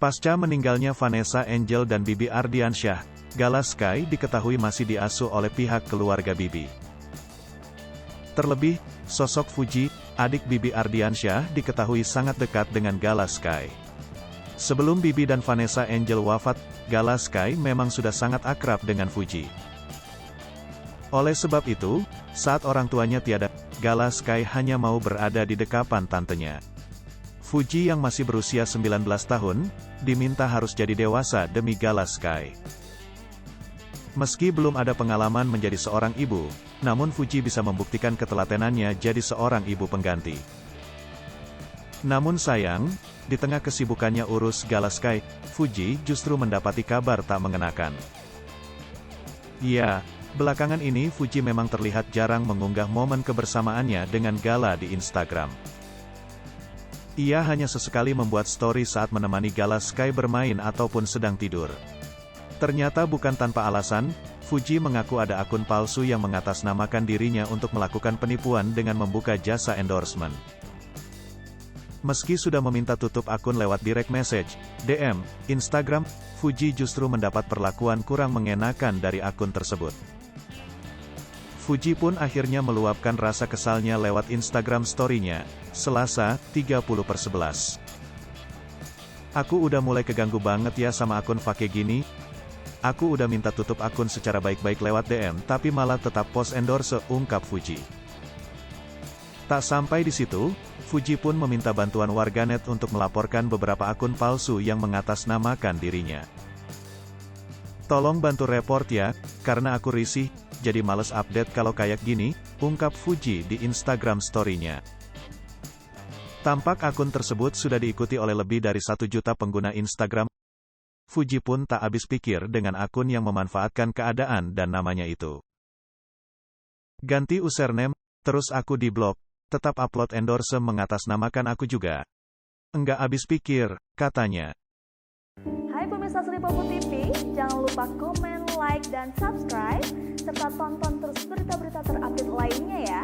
Pasca meninggalnya Vanessa Angel dan Bibi Ardiansyah, Gala Sky diketahui masih diasuh oleh pihak keluarga Bibi. Terlebih, sosok Fuji, adik Bibi Ardiansyah diketahui sangat dekat dengan Gala Sky. Sebelum Bibi dan Vanessa Angel wafat, Gala Sky memang sudah sangat akrab dengan Fuji. Oleh sebab itu, saat orang tuanya tiada, Gala Sky hanya mau berada di dekapan tantenya. Fuji yang masih berusia 19 tahun, diminta harus jadi dewasa demi Gala Sky. Meski belum ada pengalaman menjadi seorang ibu, namun Fuji bisa membuktikan ketelatenannya jadi seorang ibu pengganti. Namun sayang, di tengah kesibukannya urus Gala Sky, Fuji justru mendapati kabar tak mengenakan. Ya, belakangan ini Fuji memang terlihat jarang mengunggah momen kebersamaannya dengan Gala di Instagram. Ia hanya sesekali membuat story saat menemani Gala Sky bermain ataupun sedang tidur. Ternyata bukan tanpa alasan, Fuji mengaku ada akun palsu yang mengatasnamakan dirinya untuk melakukan penipuan dengan membuka jasa endorsement. Meski sudah meminta tutup akun lewat direct message, DM, Instagram, Fuji justru mendapat perlakuan kurang mengenakan dari akun tersebut. Fuji pun akhirnya meluapkan rasa kesalnya lewat Instagram story-nya, Selasa, 30/11. Aku udah mulai keganggu banget ya sama akun fake gini. Aku udah minta tutup akun secara baik-baik lewat DM tapi malah tetap post endorse, ungkap Fuji. Tak sampai di situ, Fuji pun meminta bantuan warganet untuk melaporkan beberapa akun palsu yang mengatasnamakan dirinya. Tolong bantu report ya, karena aku risih, jadi males update kalau kayak gini, ungkap Fuji di Instagram story-nya. Tampak akun tersebut sudah diikuti oleh lebih dari 1 juta pengguna Instagram. Fuji pun tak habis pikir dengan akun yang memanfaatkan keadaan dan namanya itu. Ganti username, terus aku di-blok, tetap upload endorse mengatasnamakan aku juga. Enggak habis pikir, katanya. Hai pemirsa Sri Popo TV, jangan lupa komen, like, dan subscribe, serta tonton terus berita-berita terupdate lainnya ya.